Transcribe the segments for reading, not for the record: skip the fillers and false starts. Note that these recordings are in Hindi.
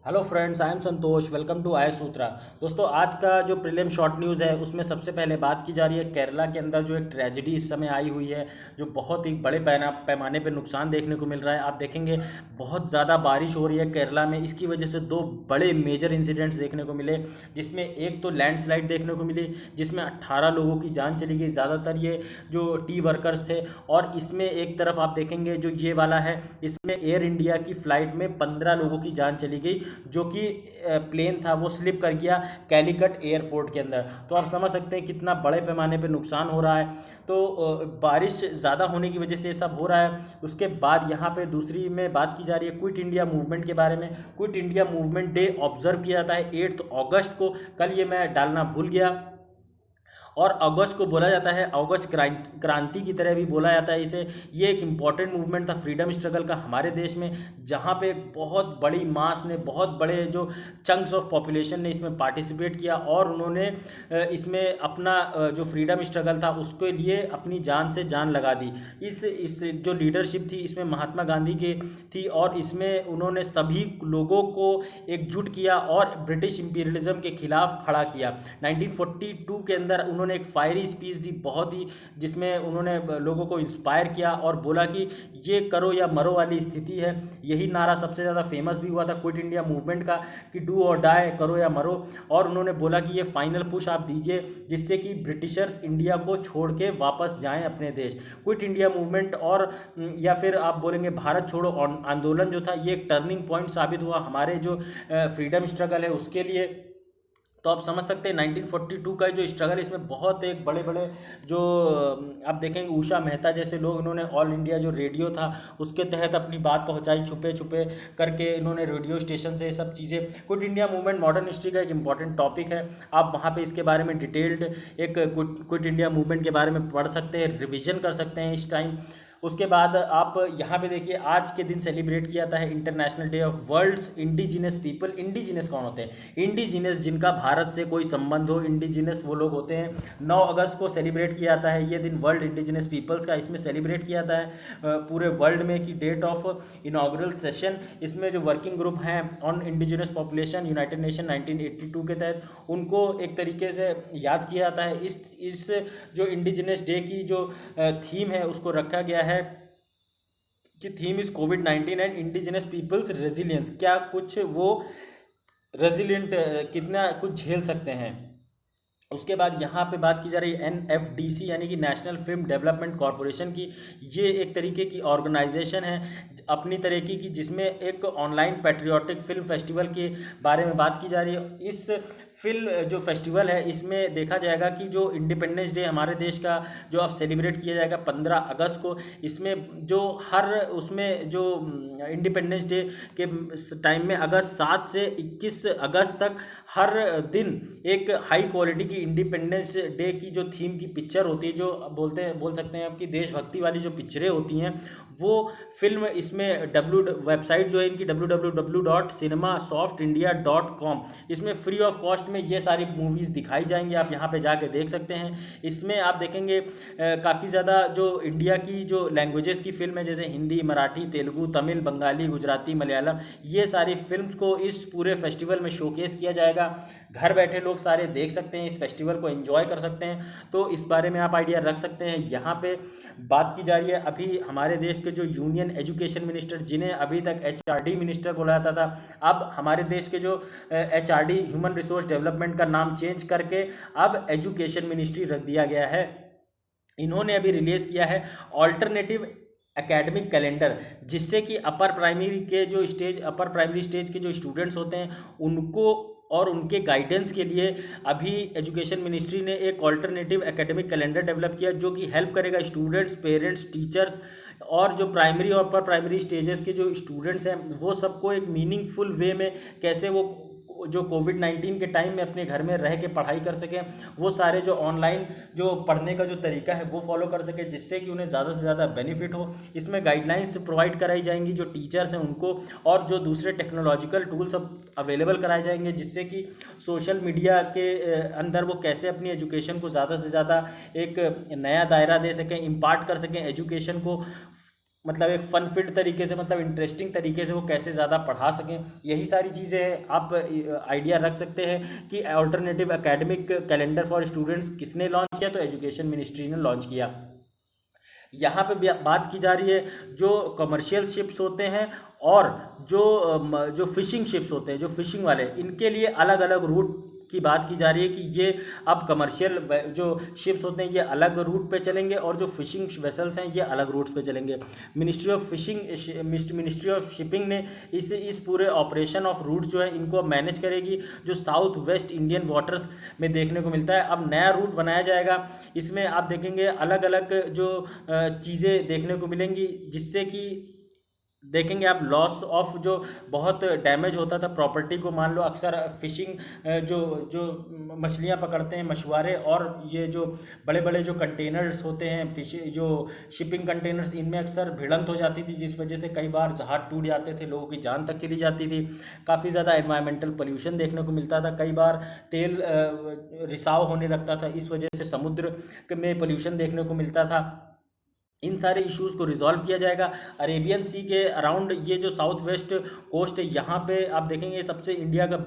Hello friends, I am Santosh. Welcome to I Sutra. दोस्तों, आज का जो प्रीलिम शॉर्ट न्यूज़ है उसमें सबसे पहले बात की जा रही है केरला के अंदर जो एक ट्रेजेडी इस समय आई हुई है, जो बहुत ही बड़े पैमाने पे नुकसान देखने को मिल रहा है। आप देखेंगे बहुत ज़्यादा बारिश हो रही है केरला में। इसकी वजह से दो बड़े मेजर इंसिडेंट्स देखने को मिले, जिसमें एक तो लैंडस्लाइड देखने को मिली जिसमें 18 लोगों की जान चली गई, ज़्यादातर ये जो टी वर्कर्स थे। और इसमें एक तरफ आप देखेंगे जो ये वाला है, इसमें एयर इंडिया की फ़्लाइट में 15 लोगों की जान चली गई, जो कि प्लेन था वो स्लिप कर गया कैलीकट एयरपोर्ट के अंदर। तो आप समझ सकते हैं कितना बड़े पैमाने पे नुकसान हो रहा है। तो बारिश ज़्यादा होने की वजह से ये सब हो रहा है। उसके बाद यहाँ पे दूसरी में बात की जा रही है क्विट इंडिया मूवमेंट के बारे में। Quit India movement day observe किया जाता है 8 अगस्त को। कल ये मैं डालना भूल गया। और अगस्त को बोला जाता है अगस्त क्रांति की तरह भी बोला जाता है इसे। ये एक इम्पॉर्टेंट मूवमेंट था फ्रीडम स्ट्रगल का हमारे देश में, जहाँ पे एक बहुत बड़ी मास ने, बहुत बड़े जो चंक्स ऑफ पॉपुलेशन ने इसमें पार्टिसिपेट किया और उन्होंने इसमें अपना जो फ्रीडम स्ट्रगल था उसके लिए अपनी जान से जान लगा दी। इस जो लीडरशिप थी इसमें महात्मा गांधी की थी और इसमें उन्होंने सभी लोगों को एकजुट किया और ब्रिटिश इंपीरियलिज्म के खिलाफ खड़ा किया। 1942 के अंदर उन्होंने एक फायरी स्पीच दी बहुत ही, जिसमें उन्होंने लोगों को इंस्पायर किया और बोला कि ये करो या मरो वाली स्थिति है। यही नारा सबसे ज़्यादा फेमस भी हुआ था क्विट इंडिया मूवमेंट का, कि डू और डाई, करो या मरो। और उन्होंने बोला कि ये फाइनल पुश आप दीजिए जिससे कि ब्रिटिशर्स इंडिया को छोड़ के वापस जाएं अपने देश। क्विट इंडिया मूवमेंट और या फिर आप बोलेंगे भारत छोड़ो आंदोलन जो था, ये एक टर्निंग पॉइंट साबित हुआ हमारे जो फ्रीडम स्ट्रगल है उसके लिए। तो आप समझ सकते हैं 1942 का जो स्ट्रगल, इसमें बहुत एक बड़े बड़े जो आप देखेंगे उषा मेहता जैसे लोग, इन्होंने ऑल इंडिया जो रेडियो था उसके तहत अपनी बात पहुंचाई, छुपे छुपे करके इन्होंने रेडियो स्टेशन से ये सब चीज़ें। Quit India movement modern history का एक इंपॉर्टेंट टॉपिक है। आप वहाँ पे इसके बारे में डिटेल्ड एक क्विट इंडिया मूवमेंट के बारे में पढ़ सकते हैं, रिविजन कर सकते हैं इस टाइम। उसके बाद आप यहाँ पे देखिए आज के दिन सेलिब्रेट किया जाता है international day of world's indigenous people. Indigenous कौन होते हैं? इंडिजिनस जिनका भारत से कोई संबंध हो, इंडिजिनस वो लोग होते हैं। 9 अगस्त को सेलिब्रेट किया जाता है ये दिन वर्ल्ड इंडिजिनस पीपल्स का। इसमें सेलिब्रेट किया जाता है पूरे वर्ल्ड में की डेट ऑफ इनॉग्रल सेशन। इसमें जो वर्किंग ग्रुप हैं on indigenous population United nation 1982 के तहत, उनको एक तरीके से याद किया जाता है। इस जो इंडिजिनस डे की जो थीम है उसको रखा गया है कि थीम इज कोविड-19 एंड इंडिजिनस पीपल्स रेजिलियंस। क्या कुछ वो रेजिलियंट, कितना कुछ झेल सकते हैं। उसके बाद यहाँ पे बात की जा रही है एनएफडीसी यानी कि नेशनल फिल्म डेवलपमेंट कॉरपोरेशन की। ये एक तरीके की ऑर्गेनाइजेशन है अपनी तरीके की, जिसमें एक ऑनलाइन पैट्रियोटिक फिल्म फेस्टिवल के बारे में बात की जा रही है। इस फिल्म जो फेस्टिवल है इसमें देखा जाएगा कि जो इंडिपेंडेंस डे हमारे देश का जो अब सेलिब्रेट किया जाएगा 15 अगस्त को, इसमें जो हर उसमें जो इंडिपेंडेंस डे के टाइम में अगस्त 7 से 21 अगस्त तक हर दिन एक हाई क्वालिटी की इंडिपेंडेंस डे की जो थीम की पिक्चर होती है, जो बोल सकते हैं आपकी देशभक्ति वाली जो पिक्चरें होती हैं, वो फिल्म इसमें वेबसाइट जो है इनकी www.cinemasoftindia.com, इसमें फ्री ऑफ कॉस्ट में ये सारी मूवीज़ दिखाई जाएंगी। आप यहाँ पे जाके देख सकते हैं। इसमें आप देखेंगे काफ़ी ज़्यादा जो इंडिया की जो लैंग्वेजेस की फिल्म है, जैसे हिंदी, मराठी, तेलुगु, तमिल, बंगाली, गुजराती, मलयालम, ये सारी फिल्म्स को इस पूरे फेस्टिवल में शोकेस किया जाएगा। घर बैठे लोग सारे देख सकते हैं, इस फेस्टिवल को एंजॉय कर सकते हैं। तो इस बारे में आप आइडिया रख सकते हैं। यहाँ पे बात की जा रही है अभी हमारे देश के जो यूनियन एजुकेशन मिनिस्टर, जिन्हें अभी तक एचआरडी मिनिस्टर बोला जाता था, अब हमारे देश के जो एचआरडी ह्यूमन रिसोर्स डेवलपमेंट का नाम चेंज करके अब एजुकेशन मिनिस्ट्री रख दिया गया है। इन्होंने अभी रिलीज किया है ऑल्टरनेटिव एकेडमिक कैलेंडर, जिससे कि अपर प्राइमरी स्टेज के जो स्टूडेंट्स होते हैं उनको और उनके गाइडेंस के लिए अभी एजुकेशन मिनिस्ट्री ने एक ऑल्टरनेटिव एकेडमिक कैलेंडर डेवलप किया, जो कि हेल्प करेगा स्टूडेंट्स, पेरेंट्स, टीचर्स और जो प्राइमरी और अपर प्राइमरी स्टेजेस के जो स्टूडेंट्स हैं वो सबको एक मीनिंगफुल वे में कैसे वो जो कोविड-19 के टाइम में अपने घर में रह के पढ़ाई कर सकें, वो सारे जो ऑनलाइन जो पढ़ने का जो तरीका है वो फॉलो कर सकें, जिससे कि उन्हें ज़्यादा से ज़्यादा बेनिफिट हो। इसमें गाइडलाइंस प्रोवाइड कराई जाएंगी जो टीचर्स हैं उनको, और जो दूसरे टेक्नोलॉजिकल टूल्स अब अवेलेबल कराए जाएंगे, जिससे कि सोशल मीडिया के अंदर वो कैसे अपनी एजुकेशन को ज़्यादा से ज़्यादा एक नया दायरा दे सकें, इम्पार्ट कर सकें एजुकेशन को। मतलब एक फन फील्ड तरीके से, मतलब इंटरेस्टिंग तरीके से वो कैसे ज़्यादा पढ़ा सकें, यही सारी चीज़ें आप आइडिया रख सकते हैं कि alternative academic calendar for students किसने लॉन्च किया, तो एजुकेशन मिनिस्ट्री ने लॉन्च किया। यहाँ पे बात की जा रही है जो कमर्शियल शिप्स होते हैं और जो फिशिंग शिप्स होते हैं, जो फिशिंग वाले, इनके लिए अलग अलग रूट की बात की जा रही है कि ये अब कमर्शियल जो शिप्स होते हैं ये अलग रूट पे चलेंगे और जो फिशिंग वेसल्स हैं ये अलग रूट्स पे चलेंगे। मिनिस्ट्री ऑफ शिपिंग ने इस पूरे ऑपरेशन ऑफ रूट्स जो है इनको मैनेज करेगी, जो साउथ वेस्ट इंडियन वाटर्स में देखने को मिलता है। अब नया रूट बनाया जाएगा, इसमें आप देखेंगे अलग अलग जो चीज़ें देखने को मिलेंगी, जिससे कि देखेंगे आप लॉस ऑफ जो बहुत डैमेज होता था प्रॉपर्टी को। मान लो अक्सर फिशिंग जो जो मछलियाँ पकड़ते हैं मछुआरे, और ये जो बड़े बड़े जो कंटेनर्स होते हैं फिश जो शिपिंग कंटेनर्स, इनमें अक्सर भिड़ंत हो जाती थी, जिस वजह से कई बार जहाज टूट जाते थे, लोगों की जान तक चली जाती थी। काफ़ी ज़्यादा एनवायरमेंटल पोल्यूशन देखने को मिलता था, कई बार तेल रिसाव होने लगता था, इस वजह से समुद्र में पोल्यूशन देखने को मिलता था। इन सारे इश्यूज़ को रिजॉल्व किया जाएगा। अरेबियन सी के अराउंड ये जो साउथ वेस्ट कोस्ट है, यहाँ पे आप देखेंगे सबसे इंडिया का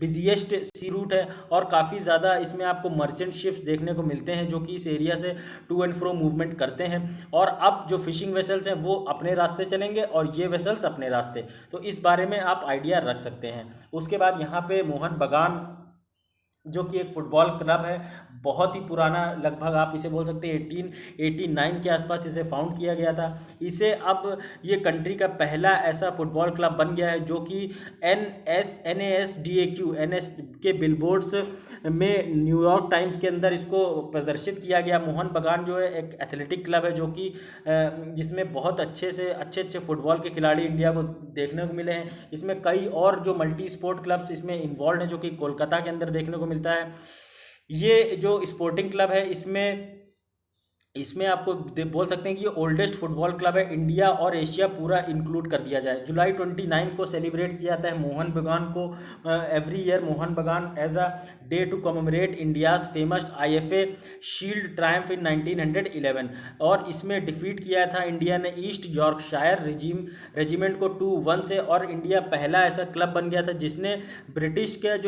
बिजीएस्ट सी रूट है, और काफ़ी ज़्यादा इसमें आपको मर्चेंट शिप्स देखने को मिलते हैं जो कि इस एरिया से टू एंड फ्रो मूवमेंट करते हैं। और अब जो फिशिंग वेसल्स हैं वो अपने रास्ते चलेंगे और ये वेसल्स अपने रास्ते, तो इस बारे में आप आइडिया रख सकते हैं। उसके बाद यहाँ पे मोहन बगान जो कि एक फुटबॉल क्लब है, बहुत ही पुराना, लगभग आप इसे बोल सकते हैं 1889 के आसपास इसे फाउंड किया गया था। इसे अब ये कंट्री का पहला ऐसा फुटबॉल क्लब बन गया है जो कि NASDAQ के बिलबोर्ड्स में न्यूयॉर्क टाइम्स के अंदर इसको प्रदर्शित किया गया। मोहन बगान जो है एक एथलेटिक क्लब है जो कि जिसमें बहुत अच्छे फुटबॉल के खिलाड़ी इंडिया को देखने को मिले हैं। इसमें कई और जो मल्टी स्पोर्ट क्लब्स इसमें इन्वॉल्व हैं जो कि कोलकाता के अंदर देखने को मिलता है। ये जो स्पोर्टिंग क्लब है इसमें आपको बोल सकते हैं कि ये ओल्डेस्ट फुटबॉल क्लब है, इंडिया और एशिया पूरा इंक्लूड कर दिया जाए। जुलाई 29 को सेलिब्रेट किया जाता है मोहन बगान को, every year Mohun Bagan as a day to commemorate India's famous IFA shield triumph in 1911। और इसमें डिफीट किया था इंडिया ने ईस्ट यॉर्कशायर रेजिमेंट को 2-1 से, और इंडिया पहला ऐसा क्लब बन गया था जिसने ब्रिटिश के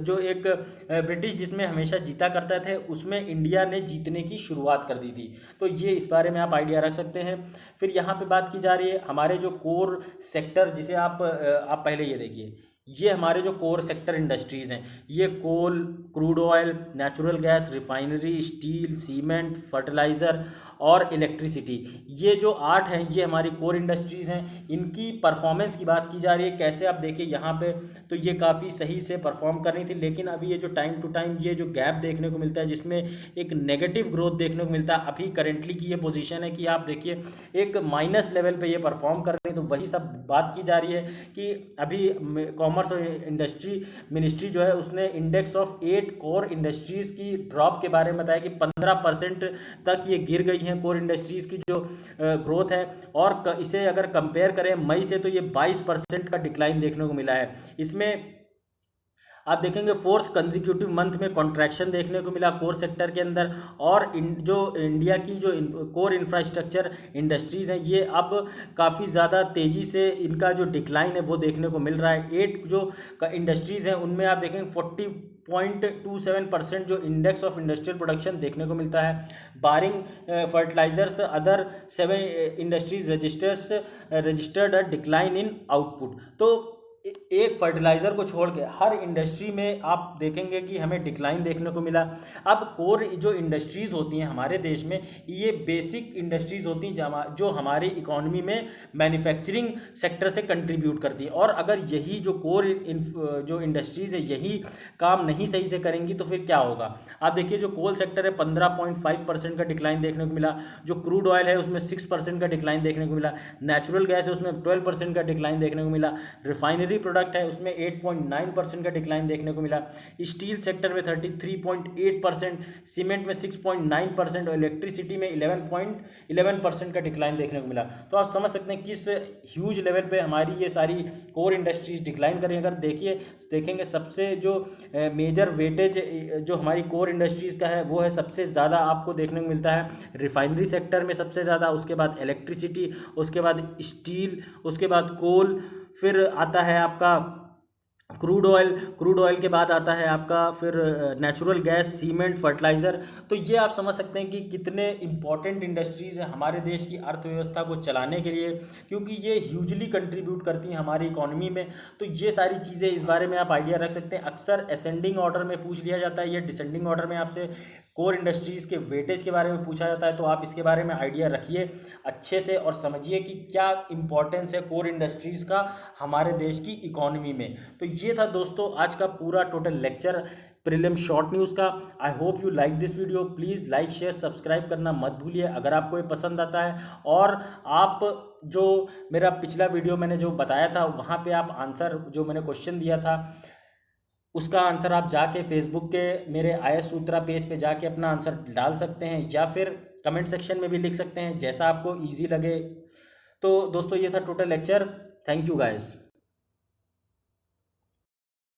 जो एक ब्रिटिश जिसमें हमेशा जीता करता थे उसमें इंडिया ने जीतने की शुरुआत कर दी थी। तो ये इस बारे में आप आइडिया रख सकते हैं। फिर यहाँ पे बात की जा रही है हमारे जो कोर सेक्टर, जिसे आप पहले ये देखिए, ये हमारे जो कोर सेक्टर इंडस्ट्रीज़ हैं, ये coal, crude oil, natural gas, refinery, steel, cement, fertiliser और इलेक्ट्रिसिटी, ये जो 8 हैं ये हमारी कोर इंडस्ट्रीज़ हैं। इनकी परफॉर्मेंस की बात की जा रही है, कैसे आप देखिए यहाँ पे तो ये काफ़ी सही से परफॉर्म कर रही थी, लेकिन अभी ये जो टाइम टू टाइम ये जो गैप देखने को मिलता है जिसमें एक नेगेटिव ग्रोथ देखने को मिलता है। अभी करेंटली की ये पोजीशन है कि आप देखिए एक माइनस लेवल पे ये परफॉर्म कर रही है। तो वही सब बात की जा रही है कि अभी कॉमर्स और इंडस्ट्री मिनिस्ट्री जो है उसने इंडेक्स ऑफ 8 कोर इंडस्ट्रीज़ की ड्रॉप के बारे में बताया कि 15% तक ये गिर गई हैं कोर इंडस्ट्रीज़ की जो ग्रोथ है। और इसे अगर कंपेयर करें मई से तो ये 22% का डिक्लाइन देखने को मिला है। इसमें आप देखेंगे 4th कंजिक्यूटिव मंथ में कॉन्ट्रैक्शन देखने को मिला कोर सेक्टर के अंदर। और जो इंडिया की जो कोर इंफ्रास्ट्रक्चर इंडस्ट्रीज़ हैं ये अब काफ़ी ज़्यादा तेज़ी से इनका जो डिक्लाइन है वो देखने को मिल रहा है। 8 जो इंडस्ट्रीज़ हैं उनमें आप देखेंगे 40.27% जो इंडेक्स ऑफ इंडस्ट्रियल प्रोडक्शन देखने को मिलता है। Barring fertilisers other 7 industries registered a decline in output. तो एक फर्टिलाइज़र को छोड़ के हर इंडस्ट्री में आप देखेंगे कि हमें डिक्लाइन देखने को मिला। अब कोर जो इंडस्ट्रीज़ होती हैं हमारे देश में, ये बेसिक इंडस्ट्रीज़ होती हैं जो हमारी इकोनॉमी में मैन्युफैक्चरिंग सेक्टर से कंट्रीब्यूट करती है। और अगर यही जो कोर जो इंडस्ट्रीज़ है यही काम नहीं सही से करेंगी तो फिर क्या होगा। आप देखिए जो कोल सेक्टर है 15.5% का डिक्लाइन देखने को मिला, जो क्रूड ऑयल है उसमें 6% का डिक्लाइन देखने को मिला, नेचुरल गैस है उसमें 12% का डिक्लाइन देखने को मिला, रिफाइनरी प्रोडक्ट है उसमें 8.9% का डिक्लाइन देखने को मिला, स्टील सेक्टर में 33.8%, सीमेंट में 6.9% और इलेक्ट्रिसिटी में 11% का डिक्लाइन देखने को मिला। तो आप समझ सकते हैं किस ह्यूज लेवल पे हमारी ये सारी कोर इंडस्ट्रीज डिक्लाइन करें। अगर देखेंगे सबसे जो मेजर वेटेज जो हमारी कोर इंडस्ट्रीज़ का है वो है सबसे ज़्यादा आपको देखने को मिलता है रिफाइनरी सेक्टर में सबसे ज़्यादा, उसके बाद इलेक्ट्रिसिटी, उसके बाद स्टील, उसके बाद कोल, फिर आता है आपका क्रूड ऑयल के बाद आता है आपका फिर नेचुरल गैस, सीमेंट, फर्टिलाइज़र। तो ये आप समझ सकते हैं कि कितने इंपॉर्टेंट इंडस्ट्रीज़ हैं हमारे देश की अर्थव्यवस्था को चलाने के लिए, क्योंकि ये ह्यूजली कंट्रीब्यूट करती हैं हमारी इकोनॉमी में। तो ये सारी चीज़ें इस बारे में आप आइडिया रख सकते हैं। अक्सर असेंडिंग ऑर्डर में पूछ लिया जाता है, ये डिसेंडिंग ऑर्डर में आपसे कोर इंडस्ट्रीज़ के वेटेज के बारे में पूछा जाता है। तो आप इसके बारे में आइडिया रखिए अच्छे से और समझिए कि क्या इंपॉर्टेंस है कोर इंडस्ट्रीज़ का हमारे देश की इकोनॉमी में। तो ये था दोस्तों आज का पूरा total lecture prelim short news का। I hope you like this video. Please like share subscribe करना मत भूलिए अगर आपको ये पसंद आता है। और आप जो मेरा पिछला वीडियो मैंने जो बताया था वहाँ पे आप आंसर जो मैंने क्वेश्चन दिया था उसका आंसर आप जाके फेसबुक के मेरे आईएएस सूत्रा पेज पे जाके अपना आंसर डाल सकते हैं, या फिर कमेंट सेक्शन में भी लिख सकते हैं, जैसा आपको ईजी लगे। तो दोस्तों ये था total lecture. Thank you guys.